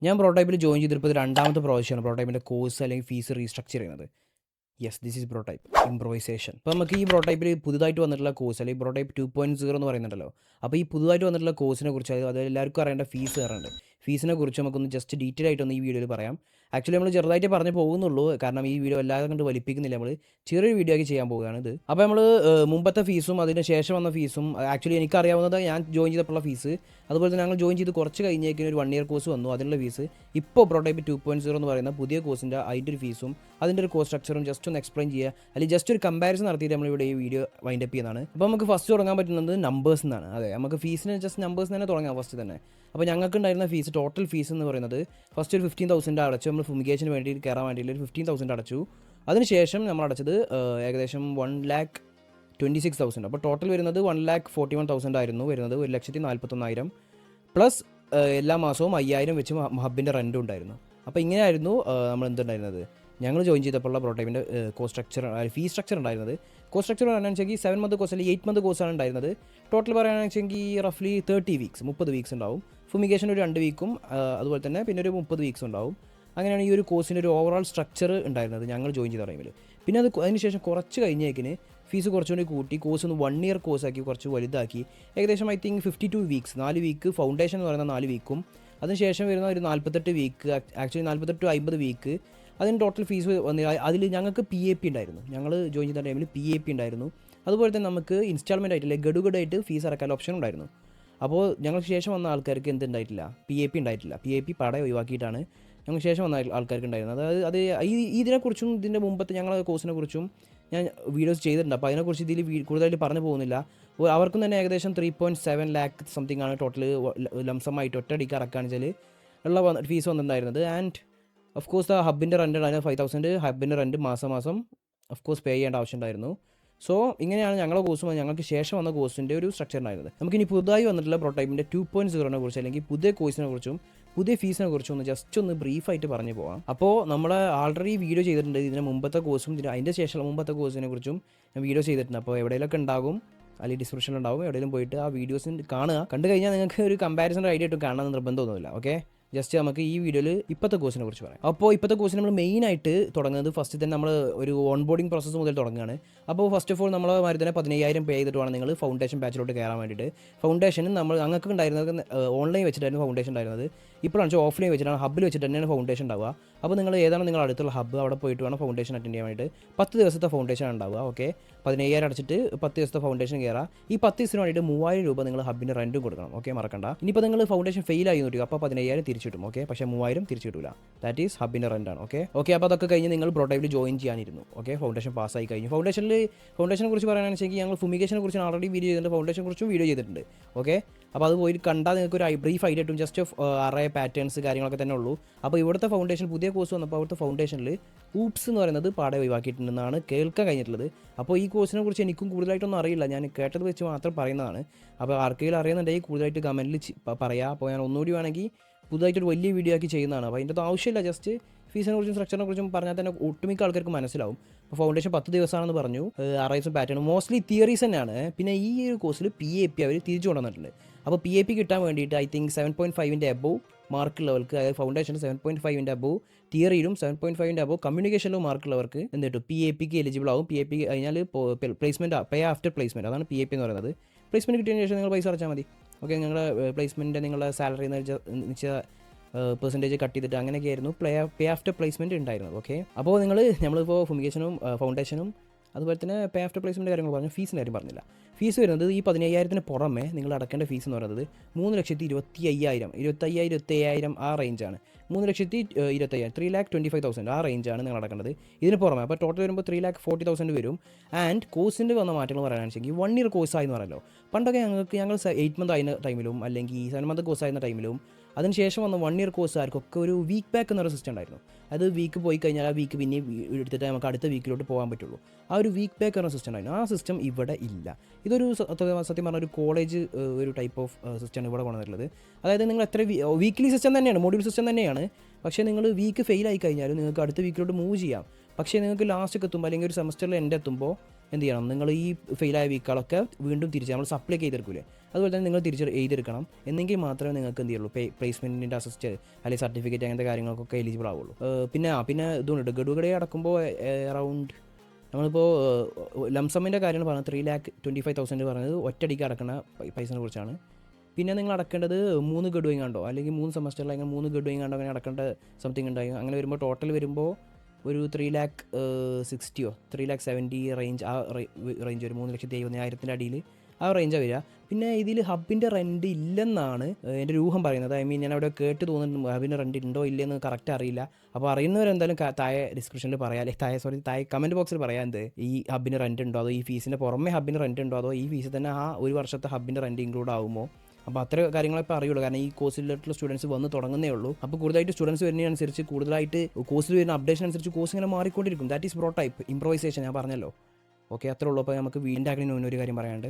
ഞാൻ പ്രോട്ടോടൈപ്പിൽ ജോയിൻ ചെയ്തിപ്പോൾ ഇത് രണ്ടാമത്തെ പ്രാവശ്യമാണ് പ്രോട്ടോടൈപ്പിൻ്റെ കോഴ്സ് അല്ലെങ്കിൽ ഫീസ് റീസ്ട്രക്ചർ ചെയ്യുന്നത്. Yes, this is prototype improvisation. അപ്പോൾ നമുക്ക് ഈ പ്രോട്ടോടൈപ്പിൽ പുതുതായിട്ട് വന്നിട്ടുള്ള കോഴ്സ് അല്ലെങ്കിൽ പ്രോട്ടോടൈപ്പ് 2.0 എന്ന് പറയുന്നുണ്ടല്ലോ. അപ്പോൾ ഈ പുതുതായിട്ട് വന്നിട്ടുള്ള കോഴ്സിനെ കുറിച്ച് അത് എല്ലാവർക്കും അറിയേണ്ട ഫീസ് കയറുന്നുണ്ട്. ഫീസിനെ കുറിച്ച് നമുക്കൊന്ന് ജസ്റ്റ് ഡീറ്റെയിൽ ആയിട്ടൊന്ന് ഈ വീഡിയോയിൽ പറയാം. ആക്ച്വലി നമ്മൾ ചെറുതായിട്ട് പറഞ്ഞു പോകുന്നുള്ളൂ, കാരണം ഈ വീഡിയോ എല്ലാവരും കണ്ട് വലിപ്പിക്കുന്നില്ല. നമ്മൾ ചെറിയൊരു വീഡിയോ ആക്കി ചെയ്യാൻ പോവുകയാണ് ഇത്. അപ്പോൾ നമ്മൾ മുമ്പത്തെ ഫീസും അതിന് ശേഷം വന്ന ഫീസും ആക്ച്വലി എനിക്കറിയാവുന്നത് ഞാൻ ജോയിൻ ചെയ്തപ്പോഴുള്ള ഫീസ്, അതുപോലെ തന്നെ ഞങ്ങൾ ജോയിൻ ചെയ്ത് കുറച്ച് കഴിഞ്ഞേക്കിന് ഒരു 1 ഇയർ കോഴ്സ് വന്നു, അതിനുള്ള ഫീസ്. ഇപ്പോൾ പ്രോട്ടോടൈപ്പ് 2.0 എന്ന് പറയുന്ന പുതിയ കോഴ്സിൻ്റെ അതിൻ്റെ ഒരു ഫീസും അതിൻ്റെ ഒരു കോഴ്സ് സ്ട്രക്ചറും ജസ്റ്റ് ഒന്ന് എക്സ്പ്ലെയിൻ ചെയ്യുക, അല്ലെങ്കിൽ ജസ്റ്റ് ഒരു കമ്പാരിസൺ നടത്തിയിട്ട് നമ്മളിവിടെ ഈ വീഡിയോ വൈൻഡപ്പ് ചെയ്യുന്നതാണ്. അപ്പോൾ നമുക്ക് ഫസ്റ്റ് തുടങ്ങാൻ പറ്റുന്നത് നമ്പേഴ്സ് എന്നാണ്. അതെ, നമുക്ക് ഫീസിന് ജസ്റ്റ് നമ്പേഴ്സ് തന്നെ തുടങ്ങാം ഫസ്റ്റ് തന്നെ. അപ്പോൾ ഞങ്ങൾക്ക് ഉണ്ടായിരുന്ന ഫീസ്, ടോട്ടൽ ഫീസ് എന്ന് പറയുന്നത് ഫസ്റ്റ് ഒരു 15,000 അടച്ചു. നമ്മൾ ഫുമിഗേഷന് വേണ്ടി കയറാൻ വേണ്ടിയിട്ട് ഒരു 15,000 അടച്ചു. അതിനുശേഷം നമ്മൾ അടച്ചത് ഏകദേശം 1,26,000. അപ്പോൾ ടോട്ടൽ വരുന്നത് 1,41,000 ആയിരുന്നു വരുന്നത്, 1,41,000 പ്ലസ് എല്ലാ മാസവും 5,000 വെച്ച് ഹബിൻ്റെ റെൻറ്റും ഉണ്ടായിരുന്നു. അപ്പോൾ ഇങ്ങനെയായിരുന്നു നമ്മൾ എന്തുണ്ടായിരുന്നത് ഞങ്ങൾ ജോയിൻ ചെയ്തപ്പോഴുള്ള പ്രോട്ടോടൈപ്പിൻ്റെ കോസ്റ്റ് സ്ട്രക്ചർ, ഫീ സ്ട്രക്ചർ ഉണ്ടായിരുന്നത്. കോസ്റ്റ് സ്ട്രക്ചർ പറയുകയാണെന്നുവെച്ചെങ്കിൽ 7 മന്ത് കോഴ്സ് അല്ലെങ്കിൽ 8 മന്ത് കോഴ്സാണ് ഉണ്ടായിരുന്നത്. ടോട്ടൽ പറയുകയാണെന്നുവെച്ചെങ്കിൽ റഫ്ലി 30 വീക്സ്, 30 വീക്സ് ഉണ്ടാവും. ഫുമിഗേഷൻ ഒരു 2 വീക്കും, അതുപോലെ തന്നെ പിന്നെ ഒരു 30 വീക്സ് ഉണ്ടാവും. അങ്ങനെയാണ് ഈ ഒരു കോഴ്സിൻ്റെ ഒരു ഓവറോൾ സ്ട്രക്ചർ ഉണ്ടായിരുന്നത് ഞങ്ങൾ ജോയിൻ ചെയ്ത ടൈമിൽ. പിന്നെ അതിനുശേഷം കുറച്ച് കഴിഞ്ഞേക്കിന് ഫീസ് കുറച്ചുകൂടി കൂട്ടി കോഴ്സ് ഒന്ന് 1 ഇയർ കോഴ്സാക്കി കുറച്ച് വലുതാക്കി. ഏകദേശം I think 52 weeks, 4 week foundation എന്ന് പറയുന്ന 4 വീക്കും, അതിനുശേഷം വരുന്ന ഒരു 48 വീക്ക്, ആക്ച്വലി 48 to 50 വീക്ക്. അതിന് ടോട്ടൽ ഫീസ് വന്ന് അതിൽ ഞങ്ങൾക്ക് PAP ഉണ്ടായിരുന്നു. ഞങ്ങൾ ജോയിൻ ചെയ്ത ടൈമിൽ PAP ഉണ്ടായിരുന്നു. അതുപോലെ തന്നെ നമുക്ക് ഇൻസ്റ്റാൾമെൻ്റ് ആയിട്ടില്ല, ഗഡുഗഡായിട്ട് ഫീസ് അടക്കാൻ ഓപ്ഷൻ ഉണ്ടായിരുന്നു. അപ്പോൾ ഞങ്ങൾക്ക് ശേഷം വന്ന ആൾക്കാർക്ക് എന്തുണ്ടായിട്ടില്ല, PAP ഉണ്ടായിട്ടില്ല. PAP പാടെ ഒഴിവാക്കിയിട്ടാണ് ഞങ്ങൾക്ക് ശേഷം വന്ന ആൾക്കാർക്ക് ഉണ്ടായിരുന്നത്. അതായത് ഇതിനെക്കുറിച്ചും ഇതിൻ്റെ മുമ്പത്തെ ഞങ്ങളുടെ കോഴ്സിനെ കുറിച്ചും ഞാൻ വീഡിയോസ് ചെയ്തിട്ടുണ്ട്. അപ്പോൾ അതിനെക്കുറിച്ച് ഇതിൽ കൂടുതലായിട്ട് പറഞ്ഞു പോകുന്നില്ല. അവർക്കും തന്നെ ഏകദേശം 3.7 lakh സംതിങ് ആണ് ടോട്ടൽ ലംസമായിട്ട് ഒറ്റയടിക്ക് അടക്കാന്ന് വെച്ചാൽ ഉള്ള ഫീസ് വന്നിട്ടുണ്ടായിരുന്നത്. ആൻഡ് ഓഫ് കോഴ്സ് ഹബിൻ്റെ റെൻ്റ് ഉണ്ടായിരുന്നു 5,000. ഹബിൻ്റെ റെൻറ്റ് മാസം ഓഫ് കോഴ്സ് പേ ചെയ്യേണ്ട ആവശ്യം ഉണ്ടായിരുന്നു. സോ ഇങ്ങനെയാണ് ഞങ്ങളുടെ കോഴ്സും ഞങ്ങൾക്ക് ശേഷം വന്ന കോഴ്സിൻ്റെ ഒരു സ്ട്രക്ചർ ഉണ്ടായിരുന്നത്. നമുക്കിനി പുതുതായി വന്നിട്ടുള്ള പ്രോട്ടോടൈപ്പിൻ്റെ 2.0 കുറിച്ച് അല്ലെങ്കിൽ പുതിയ കോഴ്സിനെ കുറിച്ചും പുതിയ ഫീസിനെ കുറിച്ചും ഒന്ന് ബ്രീഫായിട്ട് പറഞ്ഞു പോകാം. അപ്പോൾ നമ്മൾ ആൾറെഡി വീഡിയോ ചെയ്തിട്ടുണ്ട് ഇതിന് മുമ്പത്തെ കോഴ്സും അതിൻ്റെ ശേഷമുള്ള മുമ്പത്തെ കോഴ്സിനെ കുറിച്ചും ഞാൻ വീഡിയോ ചെയ്തിട്ടുണ്ട്. അപ്പോൾ എവിടെയെങ്കിലൊക്കെ ഉണ്ടാകും, അല്ലെങ്കിൽ ഡിസ്ക്രിപ്ഷനിലുണ്ടാവും, എവിടെയെങ്കിലും പോയിട്ട് ആ വീഡിയോസ് കാണുക. കണ്ടു കഴിഞ്ഞാൽ നിങ്ങൾക്ക് ഒരു കമ്പാരിസൺ ഐഡിയ ആയിട്ട് കാണാൻ നിർബന്ധമൊന്നുമില്ല. ഓക്കെ, ജസ്റ്റ് നമുക്ക് ഈ വീഡിയോയിൽ ഇപ്പോഴത്തെ കോഴ്സിനെ കുറിച്ച് പറയാം. അപ്പോൾ ഇപ്പോഴത്തെ കോഴ്സിന് നമ്മൾ മെയിനായിട്ട് തുടങ്ങുന്നത് ഫസ്റ്റ് തന്നെ നമ്മൾ ഒരു ഓൺ ബോർഡിംഗ് പ്രോസസ്സ് മുതൽ തുടങ്ങുകയാണ്. അപ്പോൾ ഫസ്റ്റ് ഓഫ് ഓൾ നമ്മൾ മാതിരി തന്നെ 15,000 പേ ചെയ്തിട്ട് വേണം നിങ്ങൾ ഫൗണ്ടേഷൻ ബാച്ചിലോട്ട് കയറാൻ വേണ്ടിയിട്ട്. ഫൗണ്ടേഷനും ഞങ്ങൾക്ക് ഉണ്ടായിരുന്നത് ഓൺലൈൻ വെച്ചിട്ടായിരുന്നു ഫൗണ്ടേഷൻ ഉണ്ടായിരുന്നത്. ഇപ്പോഴാണ് ഓഫ്ലൈൻ വെച്ചിട്ടാണ്, ഹബ്ബിൽ വെച്ചിട്ട് തന്നെയാണ് ഫൗണ്ടേഷൻ ഉണ്ടാവുക. അപ്പോൾ നിങ്ങൾ ഏതാണ് നിങ്ങൾ അടുത്തുള്ള ഹബ്ബ്, അവിടെ പോയിട്ട് വേണം ഫൗണ്ടേഷൻ അറ്റൻഡ് ചെയ്യാൻ വേണ്ടിയിട്ട്. 10 ദിവസത്തെ ഫൗണ്ടേഷൻ ഉണ്ടാവുക. ഓക്കെ, 15,000 അടച്ചിട്ട് 10 ദിവസത്തെ ഫൗണ്ടേഷൻ കയറാം. ഈ 10 ദിവസത്തിന് വേണ്ടിയിട്ട് 3,000 രൂപ നിങ്ങൾ ഹബിൻ്റെ റെൻറ്റും കൊടുക്കണം. ഓക്കെ, മറക്കണ്ട. ഇനിയിപ്പോൾ നിങ്ങൾ ഫൗണ്ടേഷൻ ഫെയിൽ ആയി നോക്കുക, അപ്പോൾ 15,000 തിരിച്ചു കിട്ടും. ഓക്കെ, പക്ഷേ 3,000 തിരിച്ചു കിട്ടില്ല. ദാറ്റ് ഈസ് ഹബിൻ്റെ റെൻ്റാണ്. ഓക്കെ, അപ്പോൾ അതൊക്കെ കഴിഞ്ഞ് നിങ്ങൾ പ്രോട്ടോടൈപ്പിൽ ജോയിൻ ചെയ്യാനിരുന്നു. ഓക്കെ, ഫൗണ്ടേഷൻ പാസ്സായി കഴിഞ്ഞു. ഫൗണ്ടേഷനെ കുറിച്ച് പറയുകയാണെന്ന് വെച്ചാൽ ഞങ്ങൾ ഫുമിഗേഷനെ കുറിച്ച് ആൾറെഡി വീഡിയോ ചെയ്തിട്ടുണ്ട്, ഫൗണ്ടേഷനെ കുറിച്ചും വീഡിയോ ചെയ്തിട്ടുണ്ട്. ഓക്കെ, അപ്പോൾ അത് പോയി കണ്ടാൽ നിങ്ങൾക്ക് ഒരു ബ്രീഫ് ഐഡിയ കിട്ടും. ജസ്റ്റ് അറേ പാറ്റേൺസ് കാര്യങ്ങളൊക്കെ തന്നെ ഉള്ളൂ. അപ്പോൾ ഇവിടുത്തെ ഫൗണ്ടേഷൻ പുതിയ കോഴ്സ് വന്നപ്പോൾ അവിടുത്തെ ഫൗണ്ടേഷനിൽ ഊപ്സ് എന്ന് പറയുന്നത് പാടെ ഒഴിവാക്കിയിട്ടുണ്ടെന്നാണ് കേൾക്കാൻ കഴിഞ്ഞിട്ടുള്ളത്. അപ്പോൾ ഈ കോഴ്സിനെ കുറിച്ച് എനിക്കും കൂടുതലായിട്ടൊന്നും അറിയില്ല, ഞാൻ കേട്ടത് വെച്ച് മാത്രം പറയുന്നതാണ്. അപ്പോൾ ആർക്കെങ്കിലും അറിയുന്നുണ്ടെങ്കിൽ കൂടുതലായിട്ട് കമൻറ്റിൽ പറയാം. അപ്പോൾ ഞാൻ ഒന്നുകൂടി വേണമെങ്കിൽ പുതുതായിട്ടൊരു വലിയ വീഡിയോ ആക്കി ചെയ്യുന്നതാണ്. അപ്പോൾ അതിൻ്റെ ആവശ്യമില്ല, ജസ്റ്റ് ഫീസിനെ കുറിച്ചും സ്ട്രക്ചറിനെ കുറിച്ചും പറഞ്ഞാൽ തന്നെ ഒട്ടുമിക്ക ആൾക്കാർക്ക് മനസ്സിലാവും. അപ്പോൾ ഫൗണ്ടേഷൻ 10 ദിവസമാണെന്ന് പറഞ്ഞു, അറൈസും പാറ്റേൺ മോസ്റ്റ്ലി തിയറീസ് തന്നെയാണ്. പിന്നെ ഈ ഒരു കോഴ്സിൽ PAP അവർ തിരിച്ചു കൊണ്ടുവന്നിട്ടുണ്ട്. അപ്പോൾ PAP കിട്ടാൻ വേണ്ടിയിട്ട് ഐ തിങ്ക് 7.5ൻ്റെ അബോവ് മാർക്കുള്ളവർക്ക്, അതായത് ഫൗണ്ടേഷന് 7.5ൻ്റെ അബോവ്, തിയറിയിലും 7.5ൻ്റെ അബോവ് കമ്മ്യൂണിക്കേഷനിലും മാർക്കുള്ളവർക്ക് എന്ത് കിട്ടും, PAPക്ക് എലിജിബിൾ ആവും. PAP കഴിഞ്ഞാൽ പ്ലേസ്മെൻറ്റ്, പേ ആഫ്റ്റർ പ്ലേസ്മെൻറ്റ്, അതാണ് PAP എന്ന് പറയുന്നത്. പ്ലേസ്മെൻറ്റ് കിട്ടിയതിന് ശേഷം നിങ്ങൾ പൈസ അടച്ചാൽ മതി. ഓക്കെ, നിങ്ങളുടെ പ്ലേസ്മെൻറ്റ് നിങ്ങളുടെ സാലറി നിശ്ചിത പെർസെൻറ്റേജ് കട്ട് ചെയ്തിട്ട് അങ്ങനെയൊക്കെ ആയിരുന്നു പേ ആഫ്റ്റർ പ്ലേസ്മെൻറ്റ് ഉണ്ടായിരുന്നത്. ഓക്കെ, അപ്പോൾ നമ്മളിപ്പോൾ ഫുമിഗേഷനും ഫൗണ്ടേഷനും അതുപോലെ തന്നെ പേ ആഫ്റ്റർ പ്ലേസ്മെൻറ്റ് കാര്യങ്ങൾ പറഞ്ഞു. ഫീസിൻ്റെ കാര്യം പറഞ്ഞില്ല. ഫീസ് വരുന്നത് ഈ 15,000 പുറമെ നിങ്ങൾ അടക്കേണ്ട ഫീസ് എന്ന് പറയുന്നത് 3,25,000, 25,000 ആ റേഞ്ചാണ്. 3,25,000, 3,25,000 ആ റേഞ്ചാണ് നിങ്ങൾ അടക്കേണ്ടത് ഇതിന് പുറമെ. അപ്പോൾ ടോട്ടൽ വരുമ്പോൾ 3,40,000 വരും. ആൻഡ് കോഴ്സിൻ്റെ വന്ന മാറ്റങ്ങൾ പറയുകയാണെന്നുവെച്ചെങ്കിൽ 1 ഇയർ കോഴ്സായെന്ന് പറയല്ലോ. പണ്ടൊക്കെ ഞങ്ങൾ 8 മന്ത് ആയിരുന്ന ടൈമിലും അല്ലെങ്കിൽ 7 മന്ത് കോഴ്സ് ആയിരുന്ന ടൈമിലും അതിനുശേഷം വന്ന 1 ഇയർ കോഴ്സുകാർക്കൊക്കെ ഒരു വീക്ക് ബാക്ക് എന്നൊരു സിസ്റ്റം ഉണ്ടായിരുന്നു. അത് വീക്ക് പോയി കഴിഞ്ഞാൽ ആ വീക്ക് പിന്നെ എടുത്തിട്ട് നമുക്ക് അടുത്ത വീക്കിലോട്ട് പോകാൻ പറ്റുള്ളൂ. ആ ഒരു വീക്ക് ബാക്ക് എന്ന സിസ്റ്റം ഉണ്ടായിരുന്നു. ആ സിസ്റ്റം ഇവിടെ ഇല്ല. ഇതൊരു സത്യം പറഞ്ഞ ഒരു കോളേജ് ഒരു ടൈപ്പ് ഓഫ് സിസ്റ്റമാണ് ഇവിടെ കൊണ്ടുവന്നിട്ടുള്ളത്. അതായത് നിങ്ങൾ എത്ര വീക്ക്ലി സിസ്റ്റം തന്നെയാണ്, മൊഡ്യൂൾ സിസ്റ്റം തന്നെയാണ്. പക്ഷേ നിങ്ങൾ വീക്ക് ഫെയിൽ ആയി കഴിഞ്ഞാലും നിങ്ങൾക്ക് അടുത്ത വീക്കിലോട്ട് മൂവ് ചെയ്യാം. പക്ഷേ നിങ്ങൾക്ക് ലാസ്റ്റൊക്കെ എത്തുമ്പോൾ അല്ലെങ്കിൽ ഒരു സെമസ്റ്ററിൽ എത്തുമ്പോൾ എന്ത് ചെയ്യണം, നിങ്ങൾ ഈ ഫെയിലായ വീക്കുകളൊക്കെ വീണ്ടും തിരിച്ച് നമ്മൾ സപ്ലൈ ചെയ്തെടുക്കില്ലേ, അതുപോലെ തന്നെ നിങ്ങൾ തിരിച്ച് എഴുതിയെടുക്കണം. എന്നെങ്കിൽ മാത്രമേ നിങ്ങൾക്ക് എന്ത് ചെയ്യുള്ളൂ, പ്ലേസ്മെൻറ്റിൻ്റെ അസിസ്റ്റ് അല്ലെങ്കിൽ സർട്ടിഫിക്കറ്റ് അങ്ങനത്തെ കാര്യങ്ങൾക്കൊക്കെ എലിജിബിൾ ആവുള്ളൂ. പിന്നെ ഇതുകൊണ്ട് ഗഡുകടെ അടക്കുമ്പോൾ അറൗണ്ട് നമ്മളിപ്പോൾ ലംസമ്മിൻ്റെ കാര്യമാണ് പറഞ്ഞത്, 3,25,000 പറഞ്ഞത് ഒറ്റയടിക്ക് അടക്കുന്ന പൈസയെ കുറിച്ചാണ്. പിന്നെ നിങ്ങൾ അടക്കേണ്ടത് 3 ഗഡു എങ്ങാണ്ടോ അല്ലെങ്കിൽ 3 സെമസ്റ്ററിൽ അങ്ങനെ 3 ഗഡു എങ്ങാണ്ടോ അങ്ങനെ അടക്കേണ്ട സംതിങ് ഉണ്ടായി. അങ്ങനെ വരുമ്പോൾ ടോട്ടൽ വരുമ്പോൾ ഒരു 3,60,000 3,70,000 റേഞ്ച്, ആ റേഞ്ച് വരും. 3,70,000 അടിയിൽ ആ റേഞ്ചാണ് വരിക. പിന്നെ ഇതിൽ ഹബിൻ്റെ റെൻറ്റ് ഇല്ലെന്നാണ് എൻ്റെ ഒരു ഊഹം പറയുന്നത്. ഐ മീൻ ഞാൻ അവിടെ കേട്ട് തോന്നുന്നുണ്ട്, ഹബിൻ്റെ റെൻറ്റ് ഉണ്ടോ ഇല്ലയെന്ന് കറക്റ്റ് അറിയില്ല. അപ്പോൾ അറിയുന്നവരെന്തായാലും താഴെ ഡിസ്ക്രിപ്ഷനിൽ പറയാം, അല്ലെങ്കിൽ താഴെ കമൻറ്റ് ബോക്സിൽ പറയാം എന്ത് ഈ ഹബിന് റെൻറ്റ് ഉണ്ടോ, അതോ ഈ ഫീസിൻ്റെ പുറമെ ഹബിന് റെൻറ്റ് ഉണ്ടോ, അതോ ഈ ഫീസിൽ തന്നെ ആ ഒരു വർഷത്തെ ഹബിൻ്റെ റെൻറ്റ് ഇൻക്ലൂഡ് ആകുമോ. അപ്പോൾ അത്ര കാര്യങ്ങളിപ്പോൾ അറിയുള്ളൂ, കാരണം ഈ കോഴ്സിലുള്ള സ്റ്റുഡൻസ് വന്ന് തുടങ്ങുന്നേ ഉള്ളൂ. അപ്പോൾ കൂടുതലായിട്ട് സ്റ്റുഡൻസ് വരുന്നതിനനുസരിച്ച് കൂടുതലായിട്ട് കോഴ്സിൽ വരുന്ന അപ്ഡേഷൻ അനുസരിച്ച് കോഴ്സ് ഇങ്ങനെ മാറിക്കൊണ്ടിരിക്കും. That is pro type improvisation, ഞാൻ പറഞ്ഞല്ലോ. ഓക്കെ, അത്രേ ഉള്ളൂ. അപ്പോൾ നമുക്ക് വീണ്ടും ആഗ്രഹം ഒരു കാര്യം പറയാനുണ്ട്.